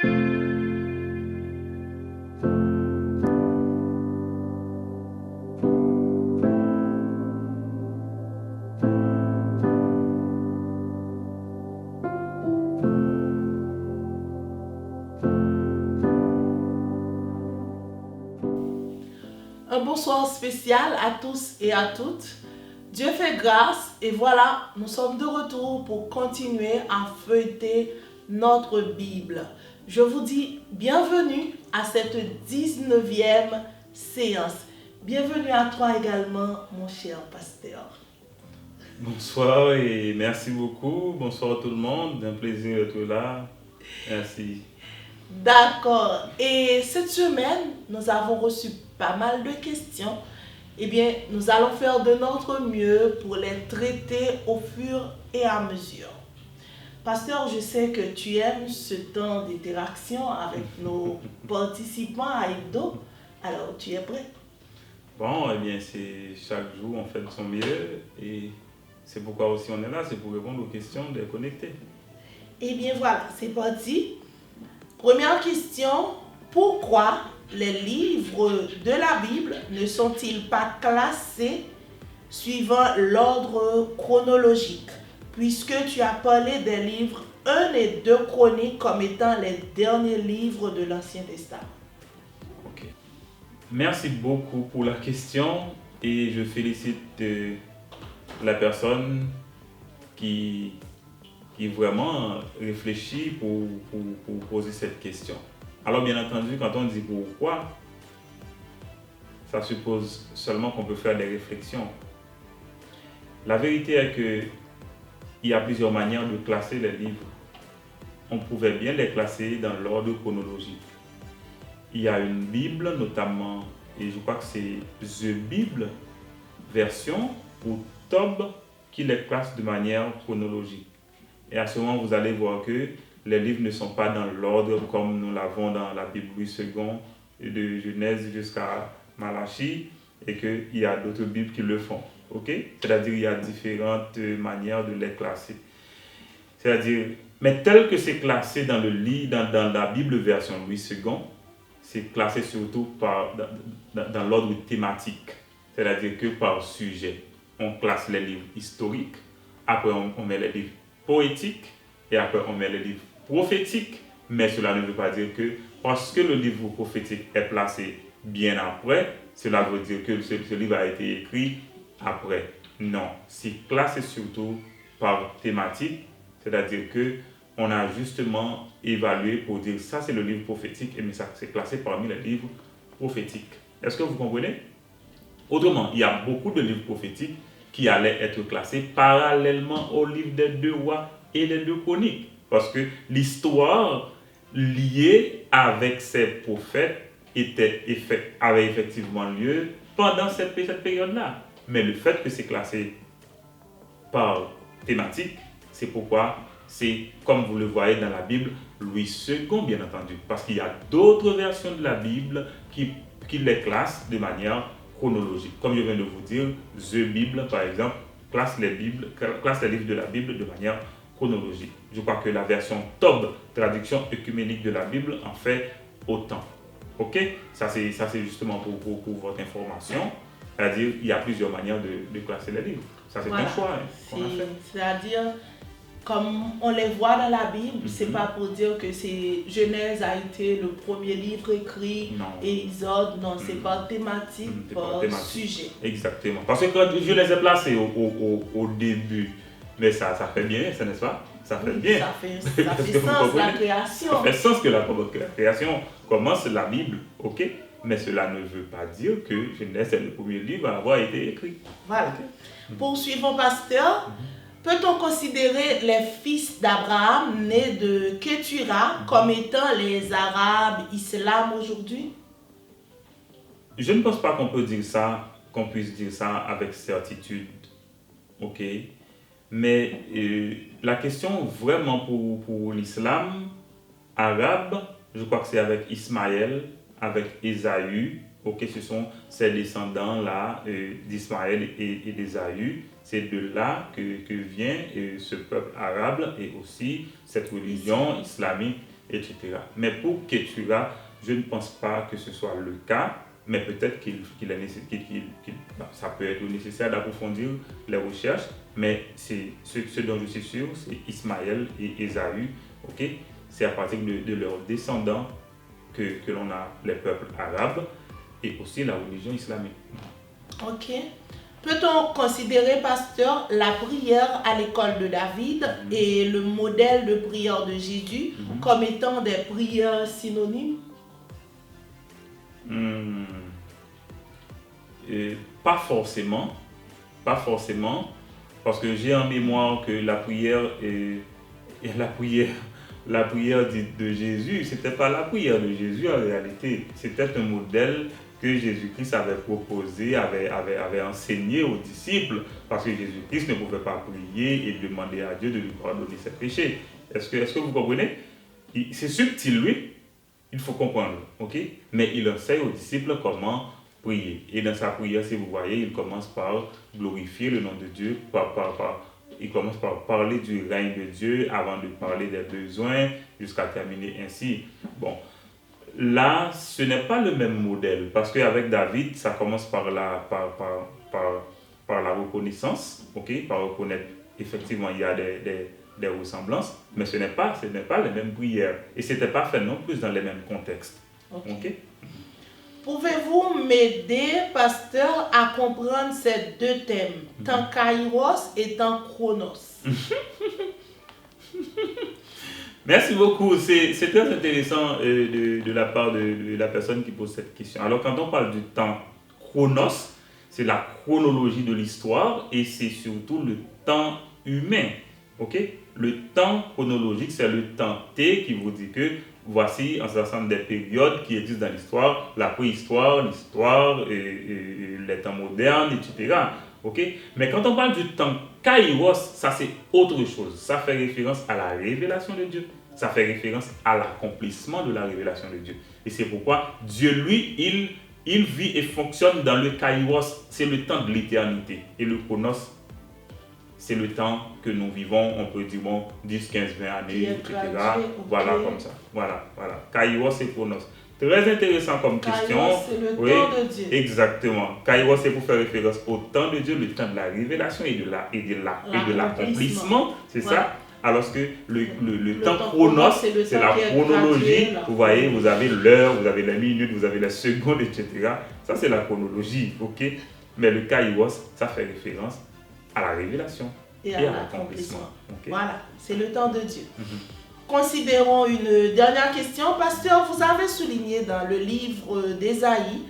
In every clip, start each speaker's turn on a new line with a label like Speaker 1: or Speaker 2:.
Speaker 1: Un bonsoir spécial à tous et à toutes. Dieu fait grâce et voilà, nous sommes de retour pour continuer à feuilleter notre Bible. Je vous dis bienvenue à cette 19e séance. Bienvenue à toi également, mon cher pasteur.
Speaker 2: Bonsoir et merci beaucoup. Bonsoir tout le monde. Un plaisir d'être là. Merci.
Speaker 1: D'accord. Et cette semaine, nous avons reçu pas mal de questions. Eh bien, nous allons faire de notre mieux pour les traiter au fur et à mesure. Pasteur, je sais que tu aimes ce temps d'interaction avec nos participants à Hebdo. Alors, tu es prêt?
Speaker 2: Bon, eh bien, c'est chaque jour on fait de son mieux et c'est pourquoi aussi on est là, c'est pour répondre aux questions des connectés.
Speaker 1: Eh bien, voilà, c'est parti. Première question, pourquoi les livres de la Bible ne sont-ils pas classés suivant l'ordre chronologique? Puisque tu as parlé des livres 1 et 2 Chroniques comme étant les derniers livres de l'Ancien Testament.
Speaker 2: Ok. Merci beaucoup pour la question et je félicite la personne qui vraiment réfléchit pour poser cette question. Alors bien entendu, quand on dit pourquoi, ça suppose seulement qu'on peut faire des réflexions. La vérité est qu'il y a plusieurs manières de classer les livres. On pouvait bien les classer dans l'ordre chronologique. Il y a une Bible notamment, et je crois que c'est The Bible version ou Tob qui les classe de manière chronologique. Et à ce moment, vous allez voir que les livres ne sont pas dans l'ordre comme nous l'avons dans la Bible Louis II, de Genèse jusqu'à Malachie, et qu'il y a d'autres Bibles qui le font. Okay? C'est-à-dire qu'il y a différentes manières de les classer. C'est-à-dire, mais tel que c'est classé dans dans la Bible version Louis II, c'est classé surtout dans l'ordre thématique. C'est-à-dire que par sujet, on classe les livres historiques, après on met les livres poétiques, et après on met les livres prophétiques, mais cela ne veut pas dire que parce que le livre prophétique est placé bien après, cela veut dire que ce livre a été écrit après. Non, c'est classé surtout par thématique, c'est-à-dire que on a justement évalué pour dire ça c'est le livre prophétique, et mais ça c'est classé parmi les livres prophétiques. Est-ce que vous comprenez? Autrement, il y a beaucoup de livres prophétiques qui allaient être classés parallèlement au livre des deux rois et des deux chroniques. Parce que l'histoire liée avec ces prophètes avait effectivement lieu pendant cette période-là. Mais le fait que c'est classé par thématique, c'est pourquoi c'est, comme vous le voyez dans la Bible, Louis II, bien entendu. Parce qu'il y a d'autres versions de la Bible qui les classent de manière chronologique. Comme je viens de vous dire, The Bible, par exemple, classe les livres de la Bible de manière chronologique. Je crois que la version Tob, traduction œcuménique de la Bible, en fait autant. Ok? Ça c'est justement pour votre information. C'est-à-dire il y a plusieurs manières de classer les livres. Ça c'est un choix qu'on a fait.
Speaker 1: C'est-à-dire, comme on les voit dans la Bible, c'est pas pour dire que Genèse a été le premier livre écrit, et Exode, non, c'est par thématique, par sujet.
Speaker 2: Exactement. Parce que quand je les ai placés au début, mais ça fait bien, n'est-ce pas? Ça fait bien.
Speaker 1: Ça fait sens, la création.
Speaker 2: Ça fait sens que la création commence la Bible, ok? Mais cela ne veut pas dire que Genèse est le premier livre à avoir été écrit.
Speaker 1: Voilà. Okay. Poursuivons, pasteur. Peut-on considérer les fils d'Abraham nés de Ketura comme étant les Arabes islam aujourd'hui?
Speaker 2: Je ne pense pas qu'on puisse dire ça avec certitude. Ok? Mais la question vraiment pour l'islam arabe, je crois que c'est avec Ismaël, avec Ésaü. Ok, ce sont ces descendants-là d'Ismaël et d'Ésaü. C'est de là que vient ce peuple arabe et aussi cette religion islamique etc. Mais pour Keturah, je ne pense pas que ce soit le cas, mais peut-être ça peut être nécessaire d'approfondir les recherches, mais ce dont je suis sûr, c'est Ismaël et Ésaü, ok? C'est à partir de leurs descendants que l'on a les peuples arabes et aussi la religion islamique.
Speaker 1: Ok. Peut-on considérer, pasteur, la prière à l'école de David et le modèle de prière de Jésus comme étant des prières synonymes?
Speaker 2: Pas forcément, parce que j'ai en mémoire que la prière dite de Jésus, c'était pas la prière de Jésus en réalité, c'était un modèle que Jésus-Christ avait proposé, avait enseigné aux disciples, parce que Jésus-Christ ne pouvait pas prier et demander à Dieu de lui pardonner ses péchés. Est-ce que vous comprenez? C'est subtil, oui, il faut comprendre, ok? Mais il enseigne aux disciples comment prier. Et dans sa prière, si vous voyez, il commence par glorifier le nom de Dieu, il commence par parler du règne de Dieu avant de parler des besoins jusqu'à terminer ainsi. Bon, là, ce n'est pas le même modèle parce qu'avec David, ça commence par la reconnaissance, ok, par reconnaître effectivement il y a des ressemblances, mais ce n'est pas les mêmes prières et ce n'était pas fait non plus dans les mêmes contextes. Ok.
Speaker 1: Pouvez-vous m'aider, pasteur, à comprendre ces deux thèmes, temps Kairos et temps Chronos?
Speaker 2: Merci beaucoup, c'est très intéressant de la part de la personne qui pose cette question. Alors quand on parle du temps Chronos, c'est la chronologie de l'histoire et c'est surtout le temps humain. Ok? Le temps chronologique, c'est le temps T qui vous dit que voici un certain nombre de périodes qui existent dans l'histoire, la préhistoire, l'histoire, les temps modernes, etc. Okay? Mais quand on parle du temps Kairos, ça c'est autre chose. Ça fait référence à la révélation de Dieu. Ça fait référence à l'accomplissement de la révélation de Dieu. Et c'est pourquoi Dieu, lui, il vit et fonctionne dans le Kairos. C'est le temps de l'éternité. Et le Chronos, c'est le temps que nous vivons, on peut dire 10, 15, 20 années, etc. Voilà, comme ça. Voilà. Kairos et Chronos. Très intéressant comme question.
Speaker 1: Kairos, c'est le temps de Dieu.
Speaker 2: Exactement. Kairos, c'est pour faire référence au temps de Dieu, le temps de la révélation et de l'accomplissement. C'est ça. Alors que le temps Chronos, c'est la chronologie. Vous voyez, vous avez l'heure, vous avez les minutes, vous avez les secondes, etc. Ça, c'est la chronologie. Ok. Mais le Kairos, ça fait référence à la révélation
Speaker 1: et à l'accomplissement. Okay. Voilà, c'est le temps de Dieu. Considérons une dernière question. Pasteur, vous avez souligné dans le livre d'Ésaïe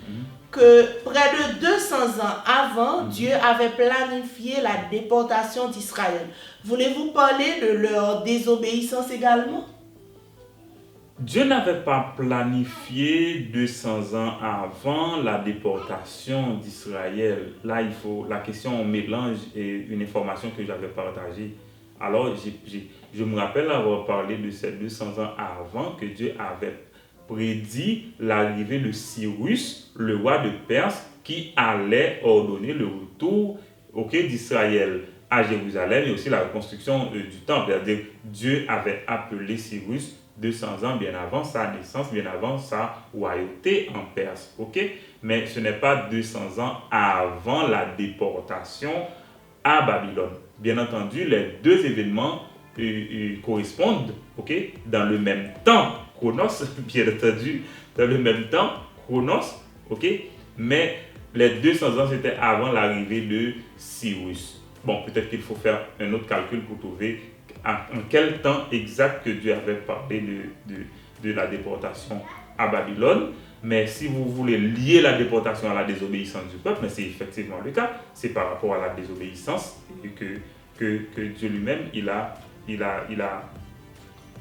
Speaker 1: que près de 200 ans avant, Dieu avait planifié la déportation d'Israël. Voulez-vous parler de leur désobéissance également?
Speaker 2: Dieu n'avait pas planifié 200 ans avant la déportation d'Israël. Là, la question mélange une information que j'avais partagée. Alors, je me rappelle avoir parlé de ces 200 ans avant que Dieu avait prédit l'arrivée de Cyrus, le roi de Perse, qui allait ordonner le retour d'Israël à Jérusalem et aussi la reconstruction du temple. C'est-à-dire Dieu avait appelé Cyrus 200 ans bien avant sa naissance, bien avant sa royauté en Perse. Mais ce n'est pas 200 ans avant la déportation à Babylone. Bien entendu, les deux événements correspondent dans le même temps. Chronos, bien entendu, dans le même temps, Chronos, mais les 200 ans, c'était avant l'arrivée de Cyrus. Bon, peut-être qu'il faut faire un autre calcul pour trouver en quel temps exact que Dieu avait parlé de la déportation à Babylone. Mais si vous voulez lier la déportation à la désobéissance du peuple, mais c'est effectivement le cas, c'est par rapport à la désobéissance que Dieu lui-même, il a,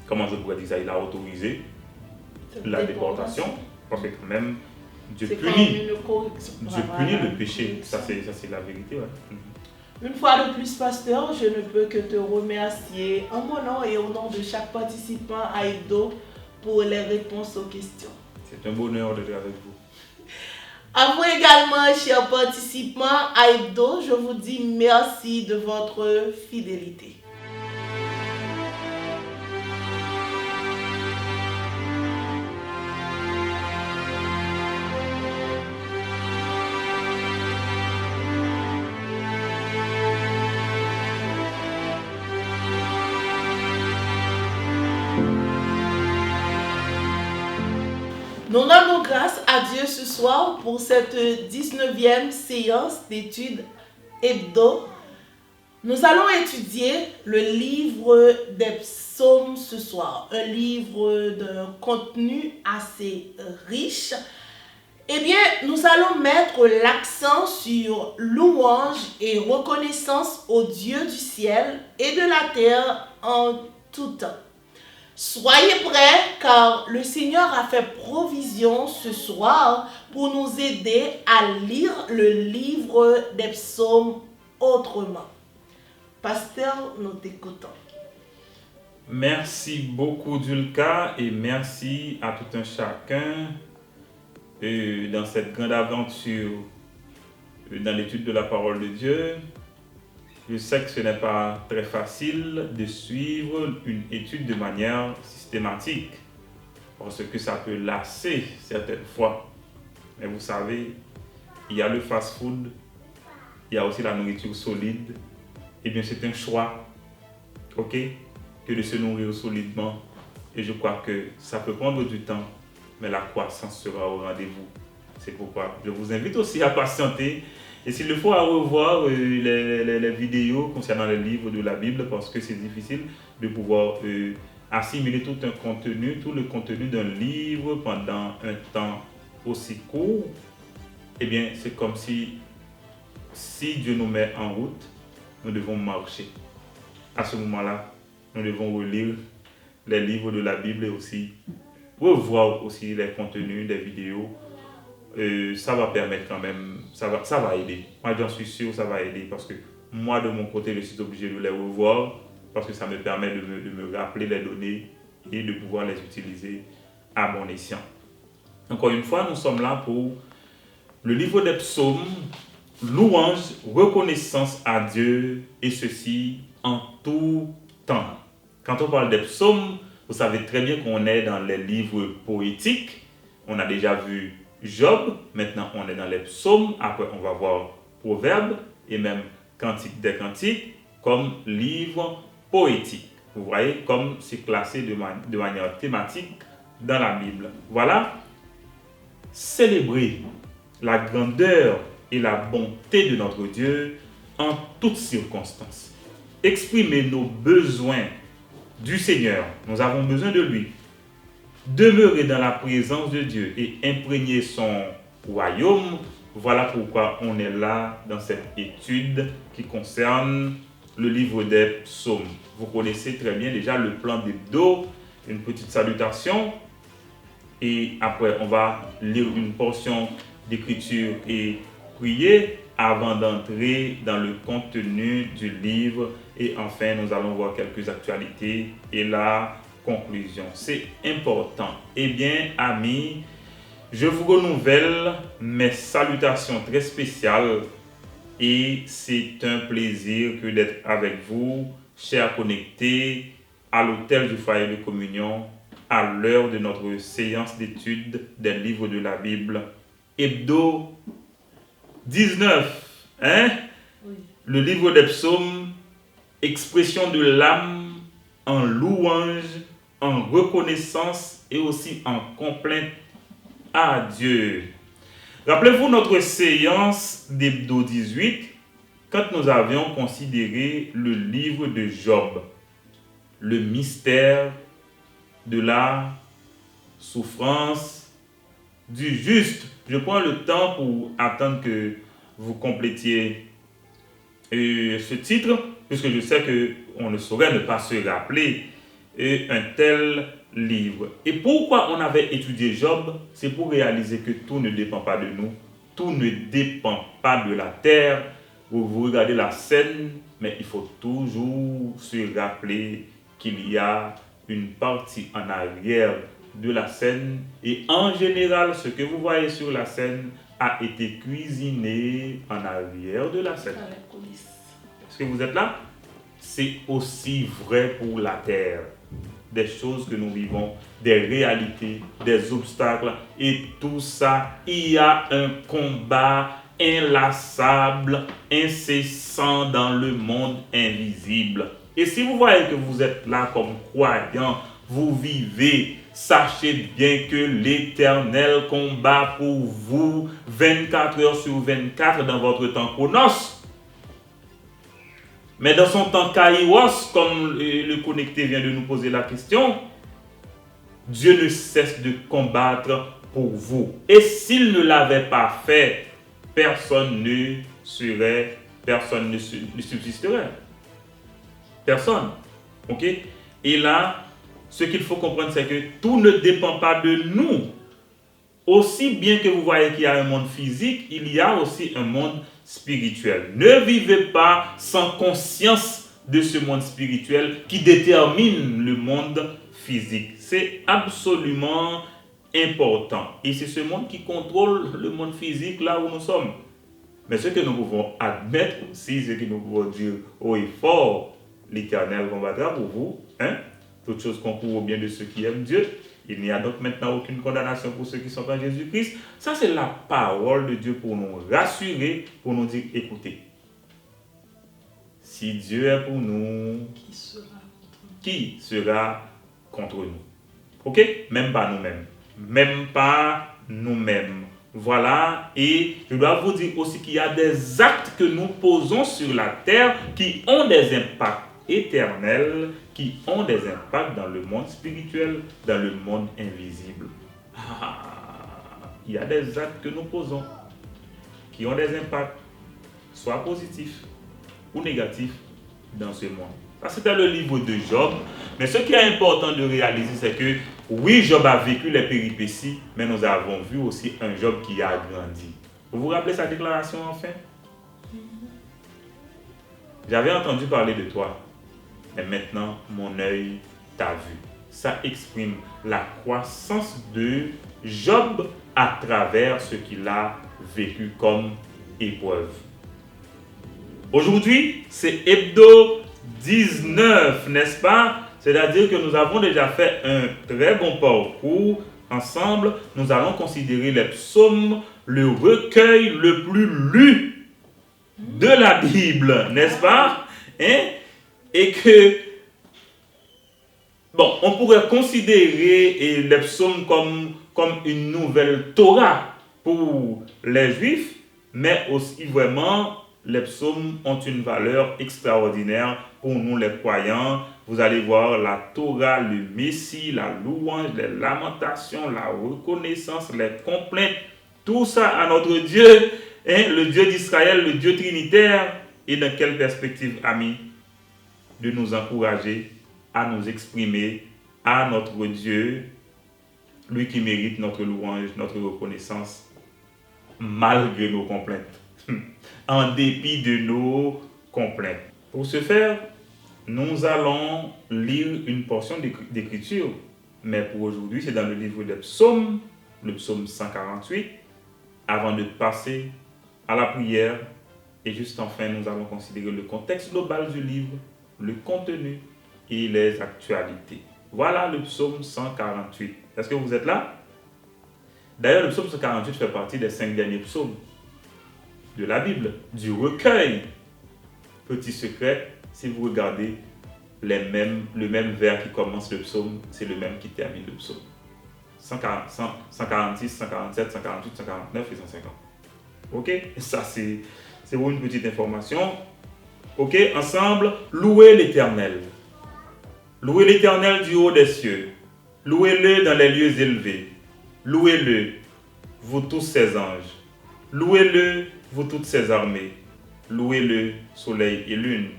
Speaker 2: comment je pourrais dire ça, il a autorisé la déportation, parce que quand même, Dieu punit le péché. Ça, c'est la vérité. Ouais.
Speaker 1: Une fois de plus, pasteur, je ne peux que te remercier en mon nom et au nom de chaque participant à Hebdo pour les réponses aux questions.
Speaker 2: C'est un bonheur d'être avec vous.
Speaker 1: À vous également, chers participants à Hebdo, je vous dis merci de votre fidélité. Nous rendons grâce à Dieu ce soir pour cette 19e séance d'études hebdo. Nous allons étudier le livre des psaumes ce soir, un livre d'un contenu assez riche. Eh bien, nous allons mettre l'accent sur louange et reconnaissance au Dieu du ciel et de la terre en tout temps. Soyez prêts car le Seigneur a fait provision ce soir pour nous aider à lire le livre des psaumes autrement. Pasteur, nous t'écoutons.
Speaker 2: Merci beaucoup Dulka et merci à tout un chacun dans cette grande aventure dans l'étude de la parole de Dieu. Je sais que ce n'est pas très facile de suivre une étude de manière systématique parce que ça peut lasser certaines fois. Mais vous savez, il y a le fast-food, il y a aussi la nourriture solide. Eh bien, c'est un choix, ok, que de se nourrir solidement. Et je crois que ça peut prendre du temps, mais la croissance sera au rendez-vous. C'est pourquoi je vous invite aussi à patienter. Et s'il le faut, à revoir les vidéos concernant les livres de la Bible, parce que c'est difficile de pouvoir assimiler tout le contenu d'un livre pendant un temps aussi court. Eh bien, c'est comme si Dieu nous met en route, nous devons marcher. À ce moment-là, nous devons relire les livres de la Bible et aussi revoir aussi les contenus des vidéos. Ça va permettre quand même, ça va aider. Moi, j'en suis sûr, ça va aider parce que moi, de mon côté, je suis obligé de les revoir parce que ça me permet de me rappeler les données et de pouvoir les utiliser à bon escient. Encore une fois, nous sommes là pour le livre des psaumes, louange, reconnaissance à Dieu et ceci en tout temps. Quand on parle des psaumes, vous savez très bien qu'on est dans les livres poétiques. On a déjà vu Job, maintenant on est dans les psaumes, après on va voir Proverbes et même Cantique des Cantiques comme livre poétique. Vous voyez comme c'est classé de manière thématique dans la Bible. Voilà, célébrer la grandeur et la bonté de notre Dieu en toutes circonstances. Exprimer nos besoins du Seigneur, nous avons besoin de lui. Demeurer dans la présence de Dieu et imprégner son royaume, voilà pourquoi on est là dans cette étude qui concerne le livre des psaumes. Vous connaissez très bien déjà le plan d'hebdo, une petite salutation et après on va lire une portion d'écriture et prier avant d'entrer dans le contenu du livre et enfin nous allons voir quelques actualités et la conclusion. C'est important. Eh bien, amis, je vous renouvelle mes salutations très spéciales et c'est un plaisir que d'être avec vous, chers connectés, à l'hôtel du foyer de communion, à l'heure de notre séance d'étude des livres de la Bible. Hebdo 19, hein? Oui. Le livre des psaumes, expression de l'âme en louange, en reconnaissance et aussi en complainte à Dieu. Rappelez-vous notre séance d'Hebdo 18 quand nous avions considéré le livre de Job, le mystère de la souffrance du juste. Je prends le temps pour attendre que vous complétiez ce titre, puisque je sais qu'on ne saurait ne pas se rappeler un tel livre. Et pourquoi on avait étudié Job? C'est pour réaliser que tout ne dépend pas de nous, tout ne dépend pas de la terre. Vous regardez la scène, mais il faut toujours se rappeler qu'il y a une partie en arrière de la scène et en général, ce que vous voyez sur la scène a été cuisiné en arrière de la scène. Est-ce que vous êtes là? C'est aussi vrai pour la terre. Des choses que nous vivons, des réalités, des obstacles et tout ça, il y a un combat inlassable, incessant dans le monde invisible. Et si vous voyez que vous êtes là comme croyant, vous vivez sachez bien que l'Éternel combat pour vous 24 heures sur 24 dans votre temps chronos. Mais dans son temps kairos, comme le connecté vient de nous poser la question, Dieu ne cesse de combattre pour vous. Et s'il ne l'avait pas fait, personne ne subsisterait. Personne. Ok? Et là, ce qu'il faut comprendre, c'est que tout ne dépend pas de nous. Aussi bien que vous voyez qu'il y a un monde physique, il y a aussi un monde spirituel. Ne vivez pas sans conscience de ce monde spirituel qui détermine le monde physique. C'est absolument important. Et c'est ce monde qui contrôle le monde physique là où nous sommes. Mais ce que nous pouvons admettre aussi, ce que nous pouvons dire haut et fort, l'Éternel combattra pour vous. Toutes choses concourent au bien de ceux qui aiment Dieu. Il n'y a donc maintenant aucune condamnation pour ceux qui sont en Jésus-Christ. Ça, c'est la parole de Dieu pour nous rassurer, pour nous dire, écoutez, si Dieu est pour nous, qui sera contre nous? Ok? Même pas nous-mêmes. Même pas nous-mêmes. Voilà. Et je dois vous dire aussi qu'il y a des actes que nous posons sur la terre qui ont des impacts éternels, qui ont des impacts dans le monde spirituel, dans le monde invisible. Il y a des actes que nous posons qui ont des impacts, soit positifs ou négatifs, dans ce monde. Ça, c'était le livre de Job. Mais ce qui est important de réaliser, c'est que oui, Job a vécu les péripéties, mais nous avons vu aussi un Job qui a grandi. Vous vous rappelez sa déclaration enfin? J'avais entendu parler de toi, mais maintenant mon œil t'a vu. Ça exprime la croissance de Job à travers ce qu'il a vécu comme épreuve. Aujourd'hui, c'est Hebdo 19, n'est-ce pas? C'est-à-dire que nous avons déjà fait un très bon parcours ensemble. Nous allons considérer les psaumes, le recueil le plus lu de la Bible, n'est-ce pas? Et que, bon, on pourrait considérer les psaumes comme une nouvelle Torah pour les Juifs, mais aussi vraiment, les psaumes ont une valeur extraordinaire pour nous les croyants. Vous allez voir la Torah, le Messie, la louange, les lamentations, la reconnaissance, les complaintes, tout ça à notre Dieu, le Dieu d'Israël, le Dieu trinitaire. Et dans quelle perspective, amis, de nous encourager à nous exprimer à notre Dieu, lui qui mérite notre louange, notre reconnaissance, malgré nos complaintes, en dépit de nos complaintes. Pour ce faire, nous allons lire une portion d'écriture, mais pour aujourd'hui, c'est dans le livre des psaumes, le psaume 148, avant de passer à la prière. Et juste enfin, nous allons considérer le contexte global du livre, le contenu et les actualités. Voilà le psaume 148. Est-ce que vous êtes là? D'ailleurs, le psaume 148 fait partie des 5 derniers psaumes de la Bible, du recueil. Petit secret, si vous regardez le même vers qui commence le psaume, c'est le même qui termine le psaume. 146, 147, 148, 149 et 150. Ok? Ça, c'est pour une petite information. Ok? Ensemble, louez l'Éternel. Louez l'Éternel du haut des cieux. Louez-le dans les lieux élevés. Louez-le, vous tous ses anges. Louez-le, vous toutes ses armées. Louez-le, soleil et lune.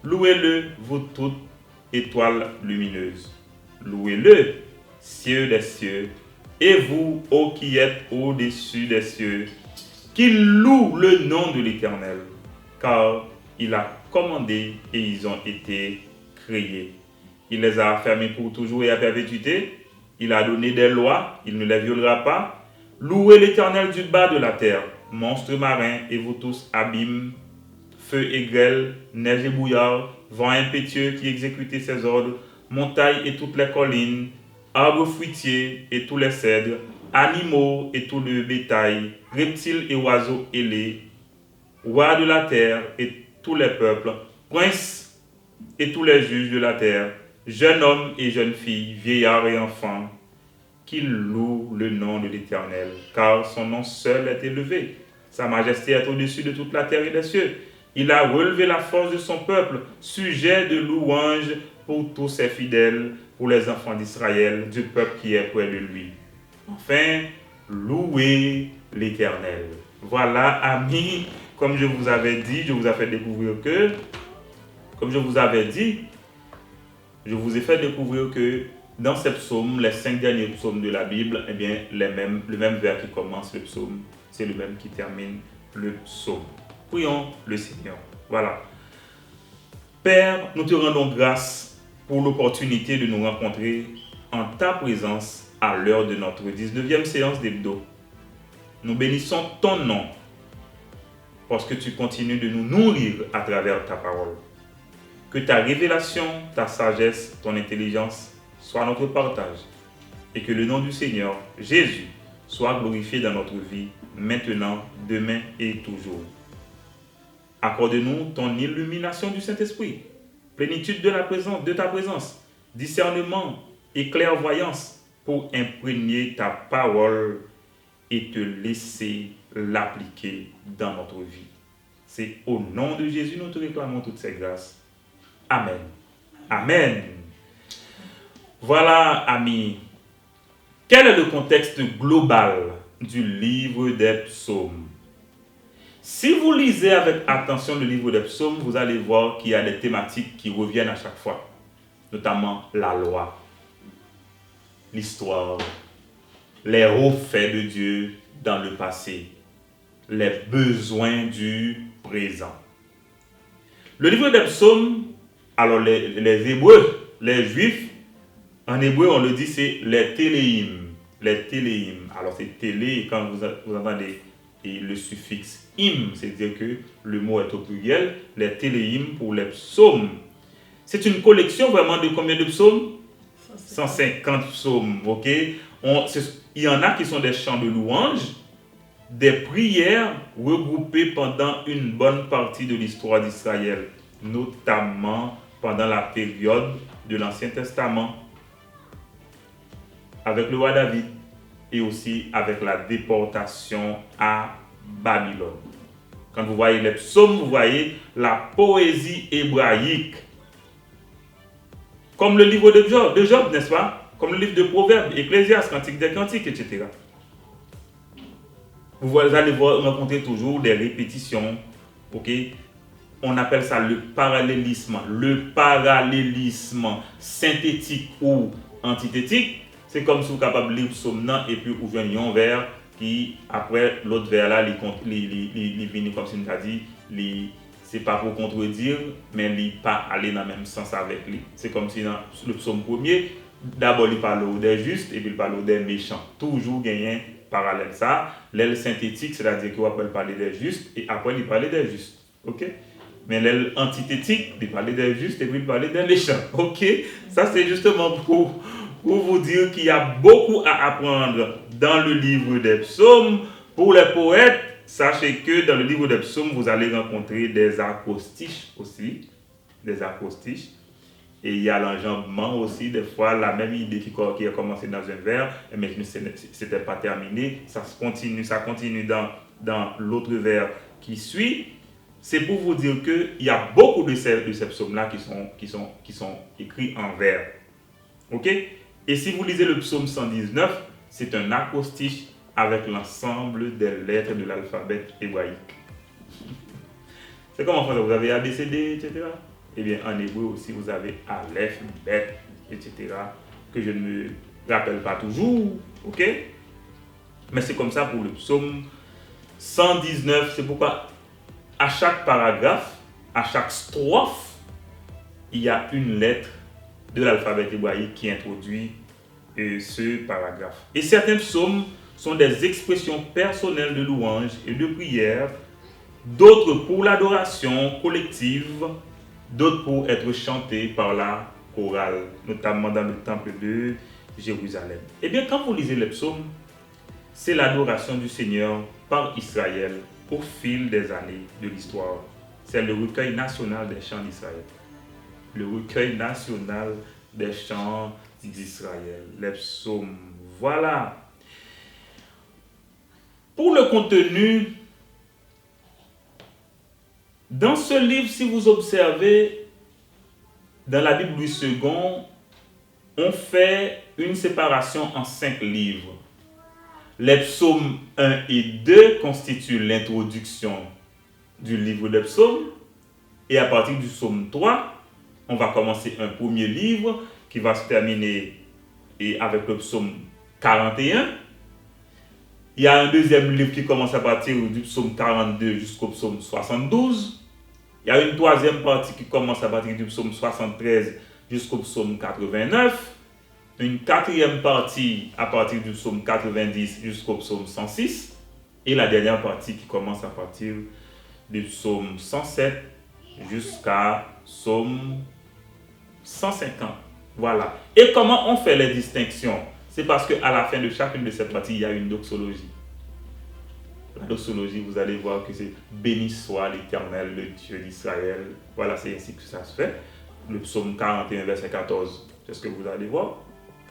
Speaker 2: Louez-le, vous toutes étoiles lumineuses. Louez-le, cieux des cieux. Et vous, ô qui êtes au-dessus des cieux, qu'ils louent le nom de l'Éternel, car il a commandé et ils ont été créés. Il les a affermis pour toujours et à perpétuité. Il a donné des lois, il ne les violera pas. Louez l'Éternel du bas de la terre, monstres marins et vous tous abîmes, feu et grêle, neige et brouillard, vent impétueux qui exécutait ses ordres, montagnes et toutes les collines, arbres fruitiers et tous les cèdres, animaux et tout le bétail, reptiles et oiseaux ailés, rois de la terre et tous les peuples, princes et tous les juges de la terre, jeunes hommes et jeunes filles, vieillards et enfants, qu'il loue le nom de l'Éternel, car son nom seul est élevé. Sa majesté est au-dessus de toute la terre et des cieux. Il a relevé la force de son peuple, sujet de louange pour tous ses fidèles, pour les enfants d'Israël, du peuple qui est près de lui. Enfin, louez l'Éternel. Voilà, amis, comme je vous avais dit, je vous ai fait découvrir que, comme je vous avais dit, je vous ai fait découvrir que dans ces psaumes, les 5 derniers psaumes de la Bible, eh bien, le même vers qui commence le psaume, c'est le même qui termine le psaume. Prions le Seigneur. Voilà. Père, nous te rendons grâce pour l'opportunité de nous rencontrer en ta présence à l'heure de notre 19e séance d'hebdo. Nous bénissons ton nom parce que tu continues de nous nourrir à travers ta parole. Que ta révélation, ta sagesse, ton intelligence soient notre partage et que le nom du Seigneur, Jésus, soit glorifié dans notre vie, maintenant, demain et toujours. Accorde-nous ton illumination du Saint-Esprit, plénitude de ta présence, discernement et clairvoyance pour imprégner ta parole et te laisser l'appliquer dans notre vie. C'est au nom de Jésus nous te réclamons toutes ces grâces. Amen. Amen. Voilà, amis. Quel est le contexte global du livre des psaumes? Si vous lisez avec attention le livre des psaumes, vous allez voir qu'il y a des thématiques qui reviennent à chaque fois, notamment la loi, l'histoire, les hauts faits de Dieu dans le passé, les besoins du présent. Le livre des psaumes, alors les Hébreux, les Juifs, en hébreu on le dit c'est les téléhim. Les téléhim. Alors c'est télé, quand vous entendez le suffixe im, c'est-à-dire que le mot est au pluriel, les téléhim pour les psaumes. C'est une collection vraiment de combien de psaumes? 150 psaumes, ok? Il y en a qui sont des chants de louange, des prières regroupées pendant une bonne partie de l'histoire d'Israël, notamment pendant la période de l'Ancien Testament, avec le roi David et aussi avec la déportation à Babylone. Quand vous voyez les psaumes, vous voyez la poésie hébraïque. Comme le livre de Job, n'est-ce pas? Comme le livre de Proverbes, Ecclésiaste, Cantique des Cantiques, etc. Vous allez rencontrer toujours des répétitions. Ok? On appelle ça le parallélisme. Le parallélisme synthétique ou antithétique, c'est comme si vous êtes capable de lire le psaume et puis vous venez un vers qui, après l'autre vers là, il vient comme si on a dit, c'est pas pour contredire, mais il n'est pas aller dans le même sens avec lui. C'est comme si dans le psaume premier, d'abord il parle des justes et puis il parle des méchants. Toujours gagner parallèle ça. L'aile synthétique, c'est-à-dire qu'il va parler des justes et après il parle des justes. Ok? Mais l'aile antithétique, il parle des justes et puis il parle des méchants. Ok? Ça c'est justement pour vous dire qu'il y a beaucoup à apprendre dans le livre des psaumes. Pour les poètes, sachez que dans le livre des psaumes, vous allez rencontrer des acrostiches aussi. Des acrostiches. Et il y a l'enjambement aussi, des fois, la même idée qui a commencé dans un vers, mais ce n'était pas terminé. Ça continue dans l'autre vers qui suit. C'est pour vous dire qu'il y a beaucoup de ces psaumes-là qui sont écrits en vers. Ok? Et si vous lisez le psaume 119, c'est un acrostiche avec l'ensemble des lettres de l'alphabet hébraïque. C'est comme en français, vous avez A, B, C, D, etc. Eh bien, en hébreu aussi, vous avez Aleph, Bet, etc. que je ne me rappelle pas toujours. Ok? Mais c'est comme ça pour le psaume 119. C'est pourquoi à chaque paragraphe, à chaque strophe, il y a une lettre de l'alphabet hébraïque qui introduit ce paragraphe. Et certains psaumes sont des expressions personnelles de louange et de prière, d'autres pour l'adoration collective, d'autres pour être chantés par la chorale, notamment dans le temple de Jérusalem. Eh bien, quand vous lisez les psaumes, c'est l'adoration du Seigneur par Israël au fil des années de l'histoire. C'est le recueil national des chants d'Israël. Le recueil national des chants d'Israël. Les psaumes Voilà. Pour le contenu, dans ce livre, si vous observez, dans la Bible Louis II, on fait une séparation en 5 livres. Les psaumes 1 et 2 constituent l'introduction du livre des psaumes. Et à partir du psaume 3, on va commencer un premier livre qui va se terminer avec le psaume 41. Il y a un deuxième livre qui commence à partir du psaume 42 jusqu'au psaume 72. Il y a une troisième partie qui commence à partir du psaume 73 jusqu'au psaume 89. Une quatrième partie à partir du psaume 90 jusqu'au psaume 106. Et la dernière partie qui commence à partir du psaume 107 jusqu'à psaume 150. Voilà. Et comment on fait les distinctions? C'est parce qu'à la fin de chacune de ces parties, il y a une doxologie. La doxologie, vous allez voir que c'est « Béni soit l'Éternel, le Dieu d'Israël ». Voilà, c'est ainsi que ça se fait. Le psaume 41, verset 14, c'est ce que vous allez voir.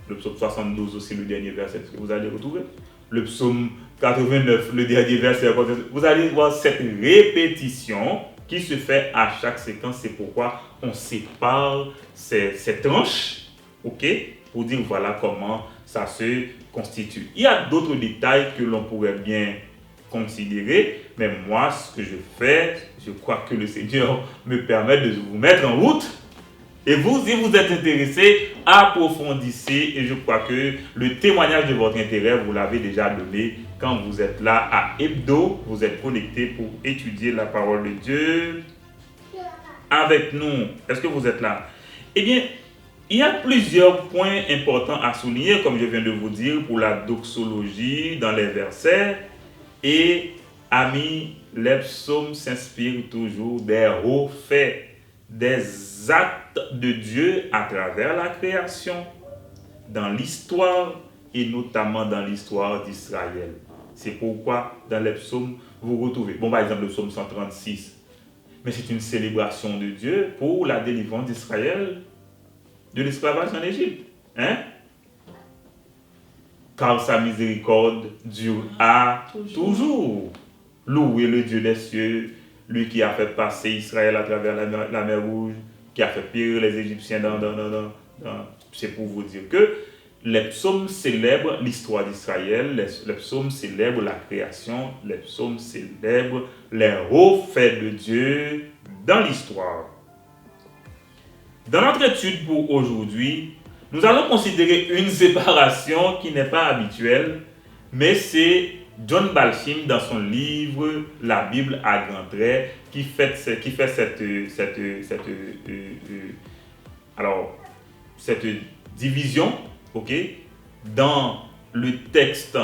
Speaker 2: Le psaume 72 aussi, le dernier verset, c'est ce que vous allez retrouver. Le psaume 89, le dernier verset, vous allez voir cette répétition qui se fait à chaque séquence. C'est pourquoi on sépare ces tranches, ok, pour dire voilà comment ça se constitue. Il y a d'autres détails que l'on pourrait bien considérer, mais moi, ce que je fais, je crois que le Seigneur me permet de vous mettre en route. Et vous, si vous êtes intéressé, approfondissez. Et je crois que le témoignage de votre intérêt, vous l'avez déjà donné quand vous êtes là à Hebdo. Vous êtes connecté pour étudier la parole de Dieu avec nous. Est-ce que vous êtes là? Eh bien, il y a plusieurs points importants à souligner, comme je viens de vous dire, pour la doxologie dans les versets. Et, amis, les psaumes s'inspirent toujours des hauts faits, des actes de Dieu à travers la création, dans l'histoire et notamment dans l'histoire d'Israël. C'est pourquoi dans les psaumes, vous retrouvez, par exemple, le psaume 136, mais c'est une célébration de Dieu pour la délivrance d'Israël de l'esclavage en Égypte. Car sa miséricorde dure à toujours. Louez le Dieu des cieux, lui qui a fait passer Israël à travers la mer Rouge, qui a fait périr les Égyptiens c'est pour vous dire que les psaumes célèbrent l'histoire d'Israël, les psaumes célèbrent la création, les psaumes célèbrent les hauts faits de Dieu dans l'histoire. Dans notre étude pour aujourd'hui, nous allons considérer une séparation qui n'est pas habituelle, mais c'est John Balchim dans son livre La Bible à grands traits qui fait cette division, ok, dans le texte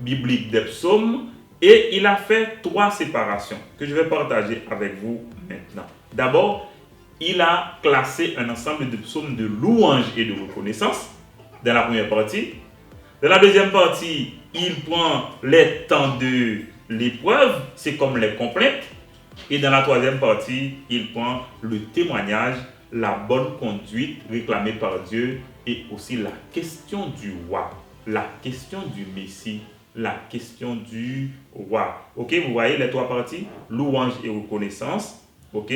Speaker 2: biblique des psaumes, et il a fait 3 séparations que je vais partager avec vous maintenant. D'abord, il a classé un ensemble de psaumes de louange et de reconnaissance dans la première partie. Dans la deuxième partie, il prend les temps de l'épreuve, c'est comme les complaintes. Et dans la troisième partie, il prend le témoignage, la bonne conduite réclamée par Dieu et aussi la question du roi, la question du Messie, la question du roi. Ok, vous voyez les 3 parties, louange et reconnaissance. Ok.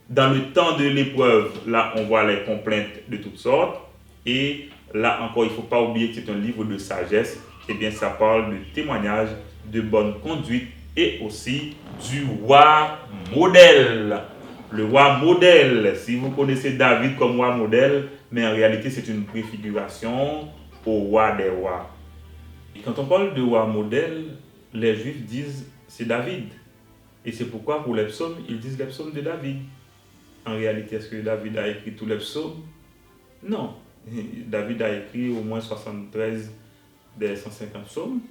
Speaker 2: Dans le temps de l'épreuve, là, on voit les complaintes de toutes sortes. Et là encore, il ne faut pas oublier que c'est un livre de sagesse. Eh bien, ça parle de témoignage, de bonne conduite et aussi du roi modèle. Le roi modèle, si vous connaissez David comme roi modèle, mais en réalité, c'est une préfiguration au roi des rois. Et quand on parle de roi modèle, les Juifs disent c'est David. Et c'est pourquoi pour les psaumes, ils disent les psaumes de David. En réalité, est-ce que David a écrit tous les psaumes? Non. David a écrit au moins 73 des 150 psaumes,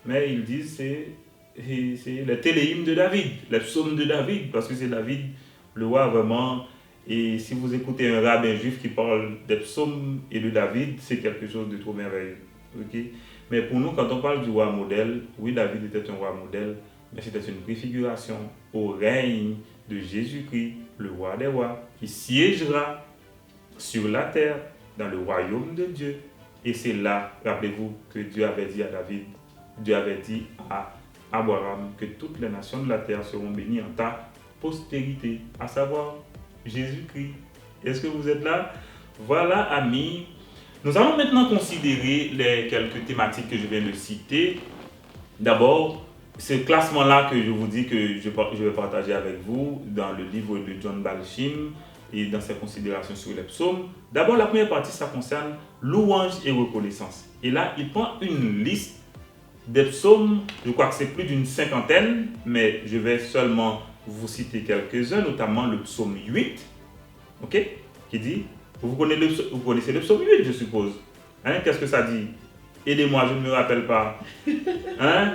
Speaker 2: mais ils disent c'est les téléhymnes de David, les psaumes de David, parce que c'est David, le roi vraiment. Et si vous écoutez un rabbin juif qui parle des psaumes et de David, c'est quelque chose de trop merveilleux. Okay? Mais pour nous, quand on parle du roi modèle, oui, David était un roi modèle, mais c'était une préfiguration au règne de Jésus-Christ, le roi des rois, qui siégera sur la terre dans le royaume de Dieu. Et c'est là, rappelez-vous, que Dieu avait dit à David, Dieu avait dit à Abraham que toutes les nations de la terre seront bénies en ta postérité, à savoir Jésus-Christ. Est-ce que vous êtes là? Voilà, amis. Nous allons maintenant considérer les quelques thématiques que je viens de citer. D'abord, ce classement-là que je vous dis que je vais partager avec vous dans le livre de John Balshim et dans ses considérations sur les psaumes. D'abord, la première partie, ça concerne louange et reconnaissance. Et là, il prend une liste des psaumes, je crois que c'est plus d'une cinquantaine, mais je vais seulement vous citer quelques-uns, notamment le psaume 8, ok, qui dit, vous connaissez le psaume 8, je suppose. Hein, qu'est-ce que ça dit? Aidez-moi, je ne me rappelle pas. Hein?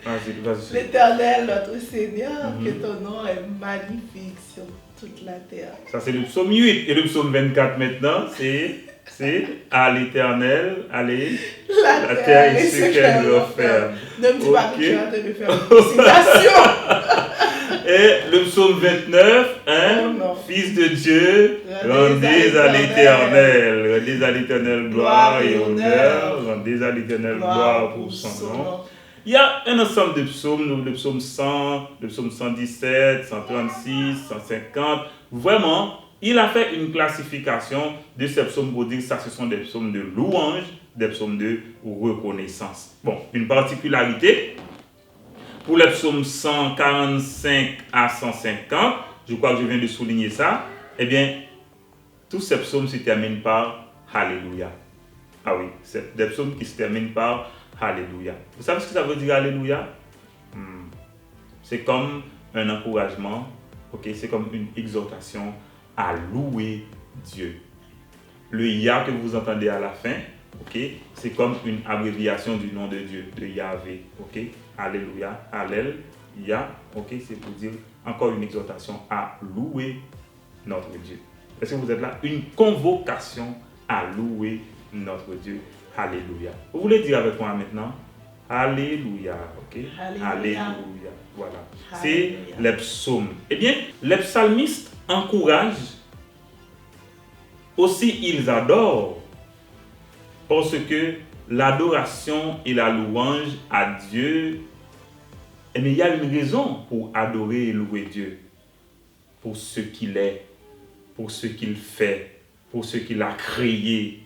Speaker 2: Vas-y.
Speaker 1: L'Éternel, notre Seigneur, que ton nom est magnifique sur toute la terre.
Speaker 2: Ça, c'est le psaume 8. Et le psaume 24 maintenant, c'est à l'Éternel, allez, la terre et ce qu'elle lui offre.
Speaker 1: Ne me dis pas que tu es en train de faire une citation.
Speaker 2: Et le psaume 29, hein, Fils de Dieu, rendez à l'Éternel gloire et honneur, rendez à l'Éternel gloire pour son nom. Il y a un ensemble de psaumes, le psaume 100, le psaume 117, 136, 150. Vraiment, il a fait une classification de ces psaumes pour dire que ça, ce sont des psaumes de louange, des psaumes de reconnaissance. Bon, une particularité, pour les psaumes 145 à 150, je crois que je viens de souligner ça, eh bien, tous ces psaumes se terminent par Alléluia. Ah oui, c'est des psaumes qui se terminent par Alléluia. Vous savez ce que ça veut dire Alléluia? C'est comme un encouragement, ok? C'est comme une exhortation à louer Dieu. Le Ya que vous entendez à la fin, ok? C'est comme une abréviation du nom de Dieu, de Yahvé, ok? Alléluia, Alléluia, ok? C'est pour dire encore une exhortation à louer notre Dieu. Est-ce que vous êtes là? Une convocation à louer notre Dieu. Alléluia. Vous voulez dire avec moi maintenant? Alléluia, ok? Alléluia. Voilà. C'est les psaumes. Eh bien, les psalmistes encouragent, aussi ils adorent, parce que l'adoration et la louange à Dieu, eh bien, il y a une raison pour adorer et louer Dieu. Pour ce qu'il est, pour ce qu'il fait, pour ce qu'il a créé.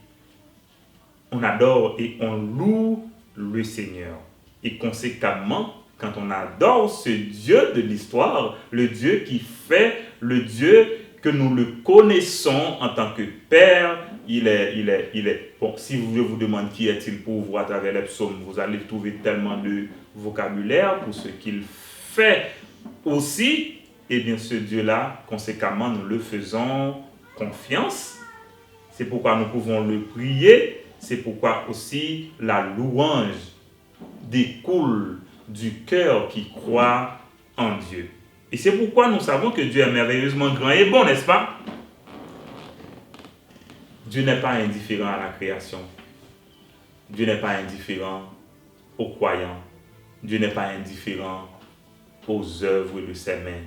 Speaker 2: On adore et on loue le Seigneur. Et conséquemment, quand on adore ce Dieu de l'histoire, le Dieu qui fait, le Dieu que nous le connaissons en tant que Père, il est. Bon, si je vous demande qui est-il pour vous à travers les psaumes, vous allez trouver tellement de vocabulaire pour ce qu'il fait aussi. Et bien ce Dieu-là, conséquemment, nous le faisons confiance. C'est pourquoi nous pouvons le prier. C'est pourquoi aussi la louange découle du cœur qui croit en Dieu. Et c'est pourquoi nous savons que Dieu est merveilleusement grand et bon, n'est-ce pas? Dieu n'est pas indifférent à la création. Dieu n'est pas indifférent aux croyants. Dieu n'est pas indifférent aux œuvres de ses mains.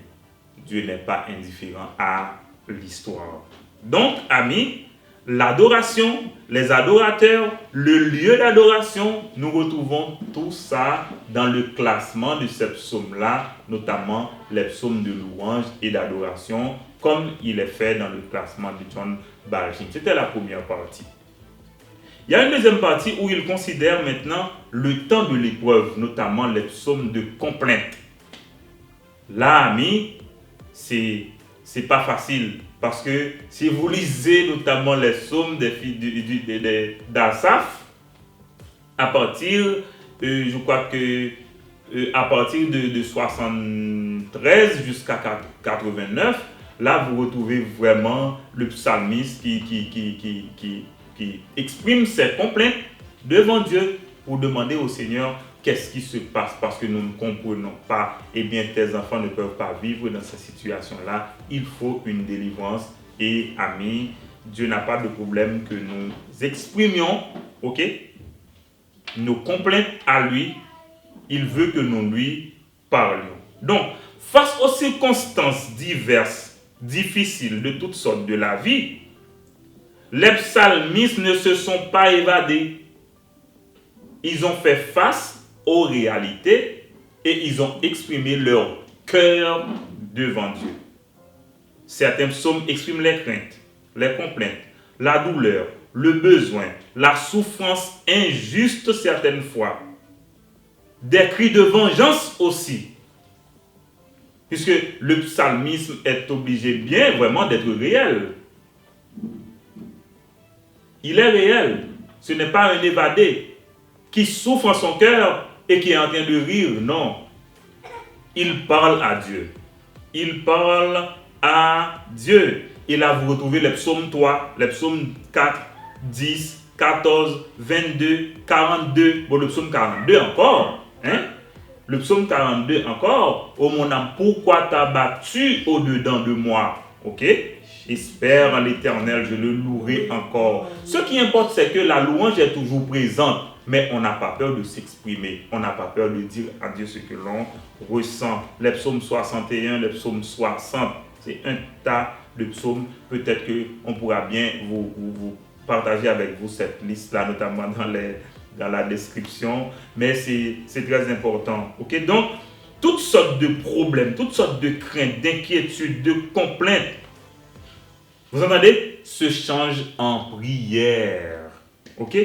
Speaker 2: Dieu n'est pas indifférent à l'histoire. Donc, amis, l'adoration, les adorateurs, le lieu d'adoration, nous retrouvons tout ça dans le classement de ces psaumes-là, notamment les psaumes de louange et d'adoration, comme il est fait dans le classement de John Balshim. C'était la première partie. Il y a une deuxième partie où il considère maintenant le temps de l'épreuve, notamment les psaumes de complainte. Là, amis, c'est pas facile. Parce que si vous lisez notamment les psaumes des filles d'Asaph, à partir, je crois que à partir de 73 jusqu'à 89, là vous retrouvez vraiment le psalmiste qui exprime ses complaintes devant Dieu pour demander au Seigneur qu'est-ce qui se passe parce que nous ne comprenons pas. Eh bien, tes enfants ne peuvent pas vivre dans cette situation-là. Il faut une délivrance. Et amis, Dieu n'a pas de problème que nous exprimions, ok, nos complaintes à lui. Il veut que nous lui parlions. Donc, face aux circonstances diverses, difficiles de toutes sortes de la vie, Les psalmistes ne se sont pas évadés. Ils ont fait face aux réalités et ils ont exprimé leur cœur devant Dieu. Certains psaumes expriment les craintes, les complaintes, la douleur, le besoin, la souffrance injuste certaines fois, des cris de vengeance aussi. Puisque le psalmisme est obligé bien vraiment d'être réel. Il est réel. Ce n'est pas un évadé qui souffre en son cœur et qui est en train de rire. Non. Il parle à Dieu. Il parle à Dieu. Et là, vous retrouvez les psaumes 3, les psaumes 4, 10, 14, 22, 42. Bon, le psaume 42 encore. Hein? Le psaume 42 encore. Oh mon âme, pourquoi t'as battu au-dedans de moi? Ok? J'espère en l'Éternel, je le louerai encore. Ce qui importe, c'est que la louange est toujours présente. Mais on n'a pas peur de s'exprimer. On n'a pas peur de dire à Dieu ce que l'on ressent. Les psaumes 61, les psaumes 60, c'est un tas de psaumes. Peut-être qu'on pourra bien vous partager avec vous cette liste-là, notamment dans la description. Mais c'est très important. Okay? Donc, toutes sortes de problèmes, toutes sortes de craintes, d'inquiétudes, de complaintes, vous entendez, se changent en prière. Ok?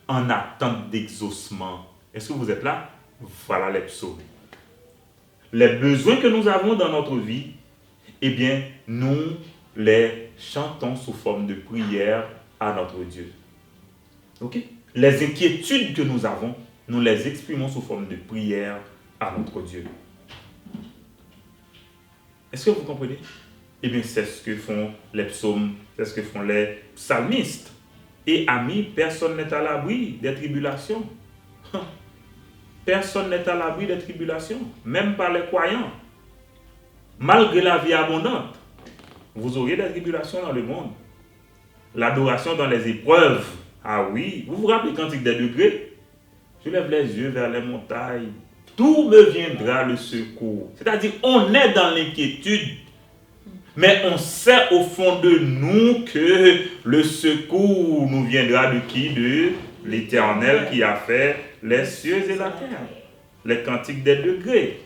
Speaker 2: En attente d'exaucement. Est-ce que vous êtes là? Voilà les psaumes. Les besoins que nous avons dans notre vie, eh bien, nous les chantons sous forme de prière à notre Dieu. Ok? Les inquiétudes que nous avons, nous les exprimons sous forme de prière à notre Dieu. Est-ce que vous comprenez? Eh bien, c'est ce que font les psaumes, c'est ce que font les psalmistes. Et amis, personne n'est à l'abri des tribulations. Personne n'est à l'abri des tribulations, même pas les croyants. Malgré la vie abondante, vous aurez des tribulations dans le monde. L'adoration dans les épreuves. Ah oui, vous vous rappelez Cantique des degrés? Je lève les yeux vers les montagnes. D'où me viendra le secours? C'est-à-dire, on est dans l'inquiétude. Mais on sait au fond de nous que le secours nous viendra de qui? De l'Éternel qui a fait les cieux et la terre. Les cantiques des degrés.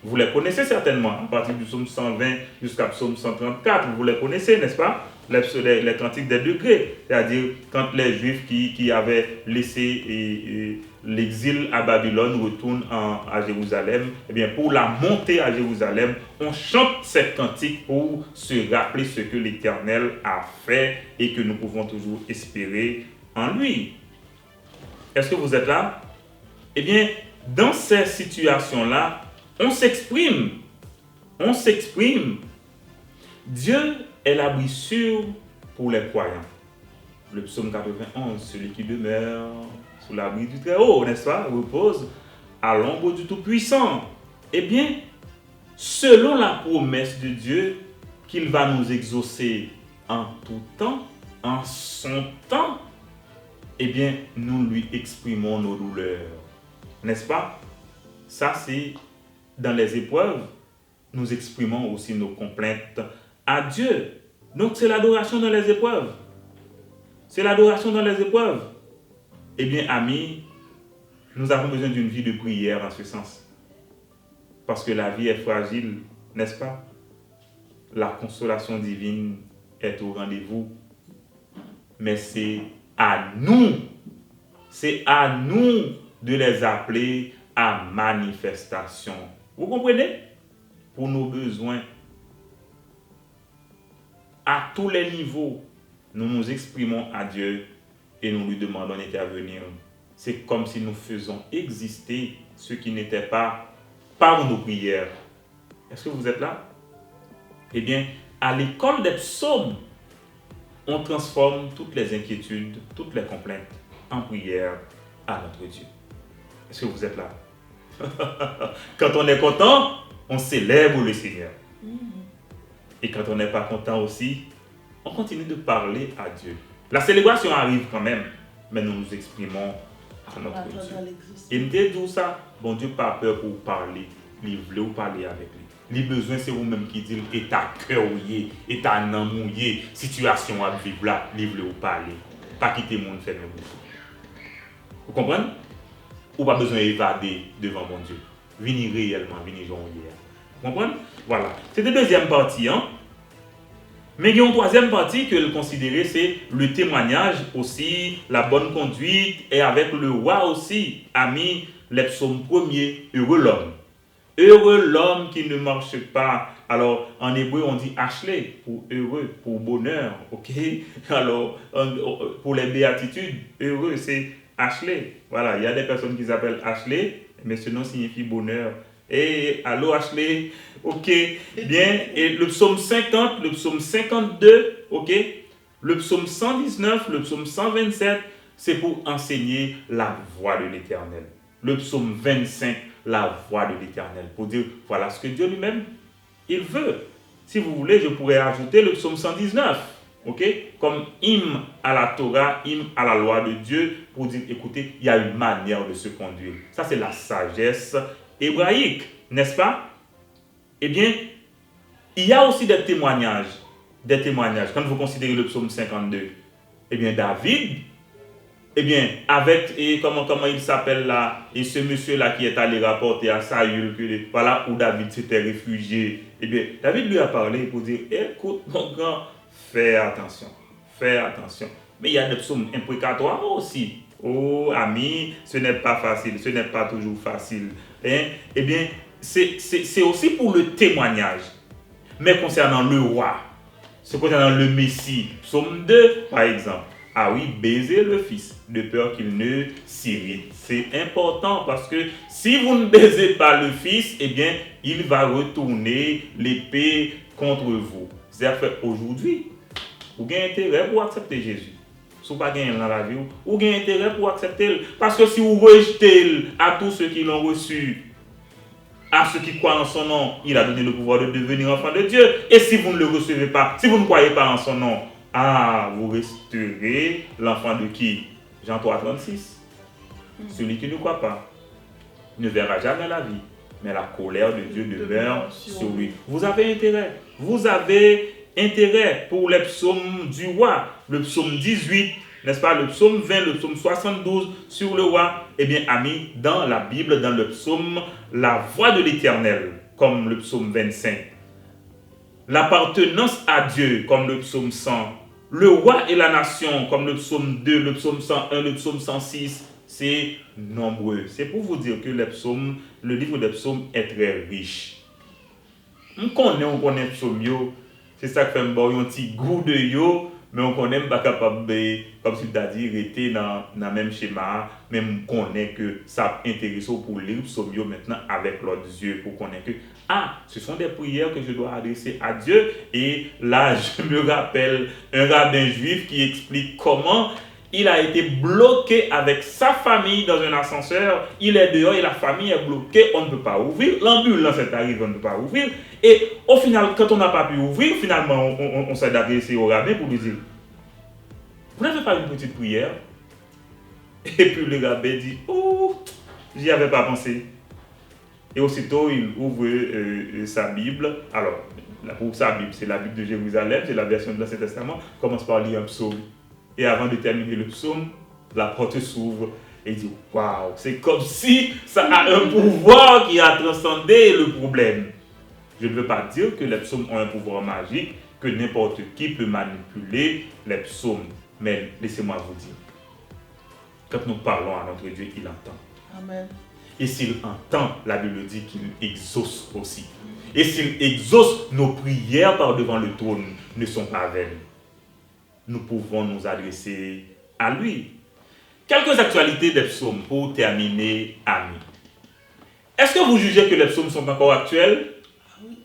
Speaker 2: Vous les connaissez certainement, à partir du psaume 120 jusqu'à psaume 134. Vous les connaissez, n'est-ce pas? Les cantiques des degrés. C'est-à-dire quand les Juifs qui avaient laissé l'exil à Babylone retournent à Jérusalem, eh bien pour la montée à Jérusalem, on chante ces cantiques pour se rappeler ce que l'Éternel a fait et que nous pouvons toujours espérer en lui. Est-ce que vous êtes là? Eh bien, dans ces situations-là, on s'exprime. On s'exprime. Dieu est l'abri sûr pour les croyants. Le psaume 91, celui qui demeure sous l'abri du Très-Haut, n'est-ce pas, repose à l'ombre du Tout-Puissant. Eh bien, selon la promesse de Dieu qu'il va nous exaucer en tout temps, en son temps, eh bien, nous lui exprimons nos douleurs. N'est-ce pas? Ça, c'est dans les épreuves, nous exprimons aussi nos complaintes à Dieu. Donc, c'est l'adoration dans les épreuves. C'est l'adoration dans les épreuves. Eh bien, amis, nous avons besoin d'une vie de prière en ce sens. Parce que la vie est fragile, n'est-ce pas? La consolation divine est au rendez-vous. Mais c'est à nous de les appeler à manifestation. Vous comprenez? Pour nos besoins, à tous les niveaux, nous nous exprimons à Dieu et nous lui demandons d'intervenir. C'est comme si nous faisons exister ce qui n'était pas par nos prières. Est-ce que vous êtes là? Eh bien, à l'école des psaumes, on transforme toutes les inquiétudes, toutes les complaintes en prière à notre Dieu. Est-ce que vous êtes là? Quand on est content, on célèbre le Seigneur. Et quand on n'est pas content aussi, on continue de parler à Dieu. La célébration arrive quand même, mais nous nous exprimons à notre Dieu. Et nous disons ça, bon Dieu pas peur pour parler, il veut parler avec lui. Les besoins, c'est vous-même qui dites, et ta cœur ouillé, et ta nan mouillé, situation à vivre là, livre ou parler. Pas quitter le monde faire mes bouches. Vous comprenez? Ou pas besoin d'évader devant mon Dieu. Venez réellement, venez jouer. Vous comprenez? Voilà. C'est la deuxième partie. Hein? Mais il y a une troisième partie que le considérer, c'est le témoignage aussi, la bonne conduite, et avec le roi aussi, ami, les psaumes premiers, heureux l'homme. Heureux l'homme qui ne marche pas. Alors, en hébreu, on dit Ashley, pour heureux, pour bonheur, ok? Alors, pour les béatitudes, heureux, c'est Ashley. Voilà, il y a des personnes qui s'appellent Ashley, mais ce nom signifie bonheur. Et allô Ashley, ok, bien. Et le psaume 50, le psaume 52, ok? Le psaume 119, le psaume 127, c'est pour enseigner la voix de l'Éternel. Le psaume 25, la voix de l'Éternel, pour dire voilà ce que Dieu lui-même, il veut. Si vous voulez, je pourrais ajouter le psaume 119, ok? Comme hymne à la Torah, hymne à la loi de Dieu, pour dire écoutez, il y a une manière de se conduire. Ça, c'est la sagesse hébraïque, n'est-ce pas? Eh bien, il y a aussi des témoignages. Quand vous considérez le psaume 52, eh bien, David, eh bien, avec, et comment il s'appelle là, et ce monsieur-là qui est allé rapporter à Saül, que voilà où David s'était réfugié, eh bien, David lui a parlé pour dire, écoute mon grand, fais attention. Mais il y a des psaumes imprécatoires aussi. Oh, ami, ce n'est pas facile, ce n'est pas toujours facile. Hein? Eh bien, c'est aussi pour le témoignage. Mais concernant le roi, concernant le Messie, psaume 2, par exemple. Ah oui, baiser le Fils, de peur qu'il ne s'irrite. C'est important parce que si vous ne baisez pas le Fils, eh bien, il va retourner l'épée contre vous. C'est-à-dire qu'aujourd'hui, vous avez intérêt pour accepter Jésus. Si vous n'avez pas gagné dans la vie, vous avez intérêt pour accepter. Parce que si vous rejetez à tous ceux qui l'ont reçu, à ceux qui croient en son nom, il a donné le pouvoir de devenir enfant de Dieu. Et si vous ne le recevez pas, si vous ne croyez pas en son nom, vous resterez l'enfant de qui? Jean 3, 36. Celui qui ne croit pas ne verra jamais la vie, mais la colère de Dieu demeure sur lui. Vous avez intérêt pour les psaumes du roi, le psaume 18, n'est-ce pas, le psaume 20, le psaume 72 sur le roi. Eh bien, amis, dans la Bible, dans le psaume, la voix de l'Éternel, comme le psaume 25. L'appartenance à Dieu, comme le psaume 100. Le roi et la nation, comme le psaume 2, le psaume 101, le psaume 106. C'est nombreux. C'est pour vous dire que le livre des psaumes est très riche. On connaît psaume, c'est ça qui fait un petit goût de yo, mais on connaît pas capable, comme si tu as dit, rester dans le même schéma, mais on connaît que ça intéresse pour lire psaume maintenant avec l'autre yeux, pour connaître que ce sont des prières que je dois adresser à Dieu. Et là, je me rappelle un rabbin juif qui explique comment il a été bloqué avec sa famille dans un ascenseur. Il est dehors et la famille est bloquée. On ne peut pas ouvrir. L'ambulance est arrivée, on ne peut pas ouvrir. Et au final, quand on n'a pas pu ouvrir, finalement, on s'est adressé au rabbin pour lui dire, vous n'avez pas une petite prière? Et puis le rabbin dit, j'y avais pas pensé. Et aussitôt, il ouvre sa Bible. Alors, pour sa Bible, c'est la Bible de Jérusalem, c'est la version de l'Ancien Testament. Commence par lire un psaume. Et avant de terminer le psaume, la porte s'ouvre et il dit waouh, c'est comme si ça a un pouvoir qui a transcendé le problème. Je ne veux pas dire que les psaumes ont un pouvoir magique, que n'importe qui peut manipuler les psaumes. Mais laissez-moi vous dire, quand nous parlons à notre Dieu, il entend.
Speaker 1: Amen.
Speaker 2: Et s'il entend, la Bible dit qu'il exauce aussi. Et s'il exauce, nos prières par devant le trône ne sont pas vaines. Nous pouvons nous adresser à lui. Quelques actualités des psaumes pour terminer, amis. Est-ce que vous jugez que les psaumes sont encore actuels? Oui.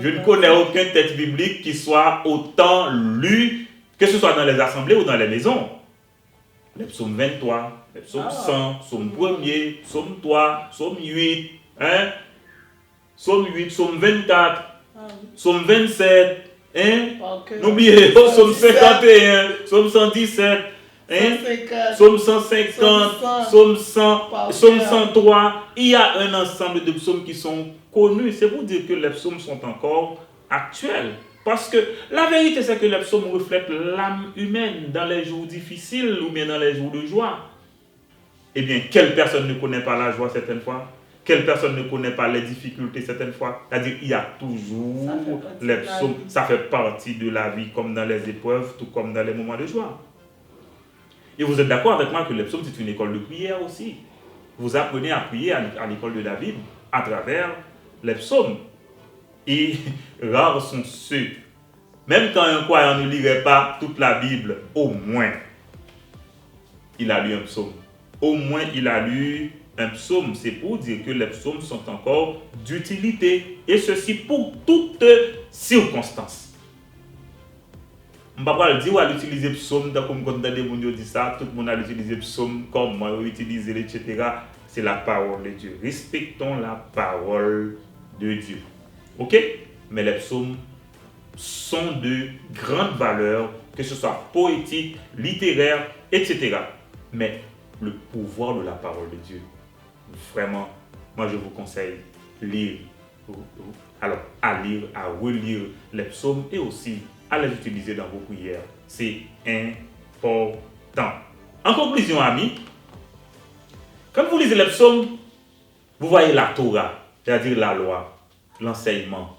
Speaker 2: Je ne connais aucun texte biblique qui soit autant lu, que ce soit dans les assemblées ou dans les maisons. Les psaumes 23, les psaumes 100, psaume 1er, psaume 3, psaume 8, psaume 8, psaume 24, psaume 27, n'oubliez pas, psaume 51, psaume 117, Psaume 150, Psaume 100, Psaume 103. Il y a un ensemble de psaumes qui sont connus. C'est pour dire que les psaumes sont encore actuels. Parce que la vérité, c'est que les psaumes reflètent l'âme humaine dans les jours difficiles ou bien dans les jours de joie. Eh bien, quelle personne ne connaît pas la joie certaines fois? Quelle personne ne connaît pas les difficultés certaines fois? C'est-à-dire, il y a toujours les psaumes. Ça fait partie de la vie, comme dans les épreuves, tout comme dans les moments de joie. Et vous êtes d'accord avec moi que les psaumes, c'est une école de prière aussi. Vous apprenez à prier à l'école de la Bible à travers les psaumes. Et rares sont ceux, même quand un croyant ne lirait pas toute la Bible, au moins, il a lu un psaume. Au moins, il a lu un psaume. C'est pour dire que les psaumes sont encore d'utilité. Et ceci pour toutes circonstances. Je ne vais pas dire à l'utiliser psaume, comme quand des gens disent ça, tout le monde a utilisé psaume, comment utiliser, etc. C'est la parole de Dieu. Respectons la parole de Dieu. Ok? Mais les psaumes sont de grande valeur, que ce soit poétique, littéraire, etc. Mais le pouvoir de la parole de Dieu, vraiment, moi je vous conseille lire, à lire, à relire les psaumes et aussi à les utiliser dans vos prières. C'est important. En conclusion, amis, quand vous lisez les psaumes, vous voyez la Torah, c'est-à-dire la loi, l'enseignement.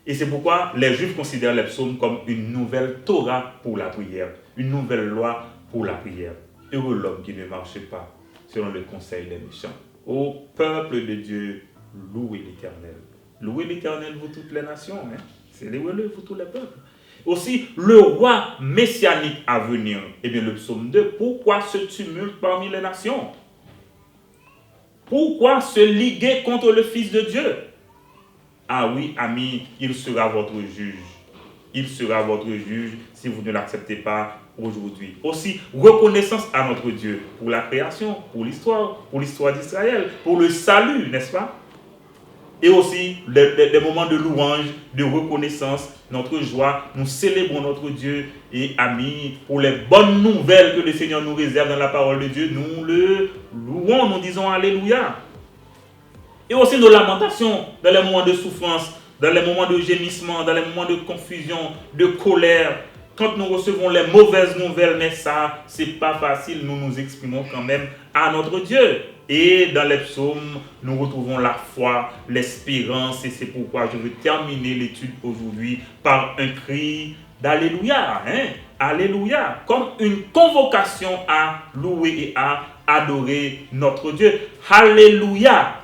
Speaker 2: Et c'est pourquoi les Juifs considèrent les psaumes comme une nouvelle Torah pour la prière, une nouvelle loi pour la prière. Heureux l'homme qui ne marche pas selon le conseil des méchants. Ô peuple de Dieu, louez l'Éternel. Louez l'Éternel, vous toutes les nations. Célébrez-le, vous tous les peuples. Aussi, le roi messianique à venir. Eh bien, le psaume 2, pourquoi ce tumulte parmi les nations? Pourquoi se liguer contre le Fils de Dieu? Ah oui, amis, il sera votre juge. Il sera votre juge si vous ne l'acceptez pas aujourd'hui. Aussi, reconnaissance à notre Dieu pour la création, pour l'histoire d'Israël, pour le salut, n'est-ce pas? Et aussi, des moments de louange, de reconnaissance, notre joie, nous célébrons notre Dieu. Et amis, pour les bonnes nouvelles que le Seigneur nous réserve dans la parole de Dieu, nous le louons, nous disons Alléluia. Et aussi nos lamentations dans les moments de souffrance, dans les moments de gémissement, dans les moments de confusion, de colère, quand nous recevons les mauvaises nouvelles, mais ça, c'est pas facile, nous nous exprimons quand même à notre Dieu. Et dans les psaumes, nous retrouvons la foi, l'espérance, et c'est pourquoi je veux terminer l'étude aujourd'hui par un cri d'Alléluia. Alléluia, comme une convocation à louer et à adorer notre Dieu. Alléluia.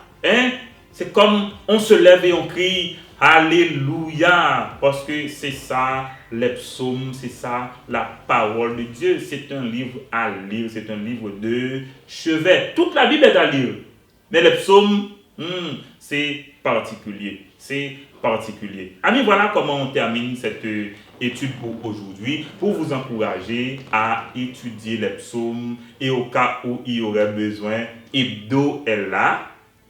Speaker 2: C'est comme on se lève et on crie Alléluia, parce que c'est ça les psaumes, c'est ça la parole de Dieu. C'est un livre à lire, c'est un livre de chevet. Toute la Bible est à lire, mais les psaumes, c'est particulier. C'est particulier. Amis, voilà comment on termine cette étude pour aujourd'hui, pour vous encourager à étudier les psaumes et au cas où il y aurait besoin, Hebdo est là.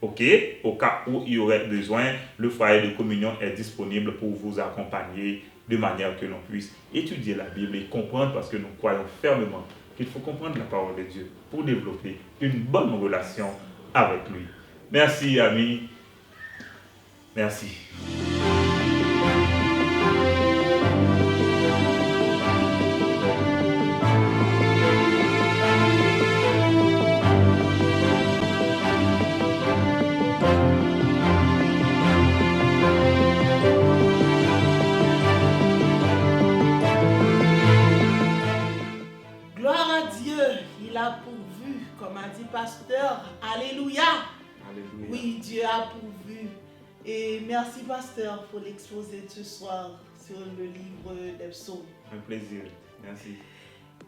Speaker 2: Ok, au cas où il y aurait besoin, le foyer de communion est disponible pour vous accompagner de manière que l'on puisse étudier la Bible et comprendre, parce que nous croyons fermement qu'il faut comprendre la parole de Dieu pour développer une bonne relation avec lui. Merci, amis. Merci.
Speaker 1: Pourvu, comme a dit pasteur, Alléluia.
Speaker 2: Alléluia.
Speaker 1: Oui, Dieu a pourvu. Et merci pasteur pour l'exposé de ce soir sur le livre des psaumes.
Speaker 2: Un plaisir, merci.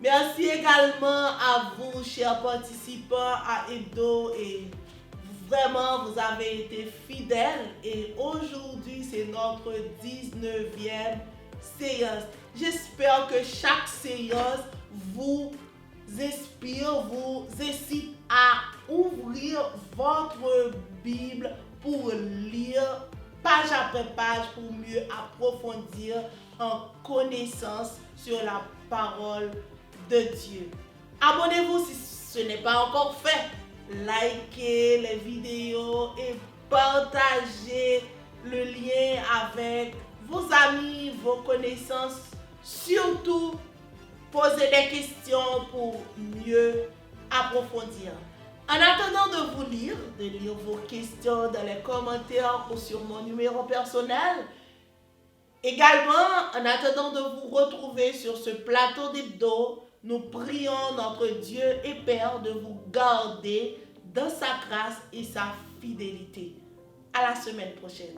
Speaker 1: Merci également à vous, chers participants, à Hebdo, et vraiment vous avez été fidèles. Et aujourd'hui, c'est notre 19e séance. J'espère que chaque séance vous inspire, vous incite à ouvrir votre Bible pour lire page après page, pour mieux approfondir en connaissance sur la parole de Dieu. Abonnez-vous si ce n'est pas encore fait. Likez les vidéos et partagez le lien avec vos amis, vos connaissances. Surtout, posez des questions pour mieux approfondir. En attendant de vous lire, de lire vos questions dans les commentaires ou sur mon numéro personnel, également, en attendant de vous retrouver sur ce plateau d'hebdo, nous prions notre Dieu et Père de vous garder dans sa grâce et sa fidélité. À la semaine prochaine.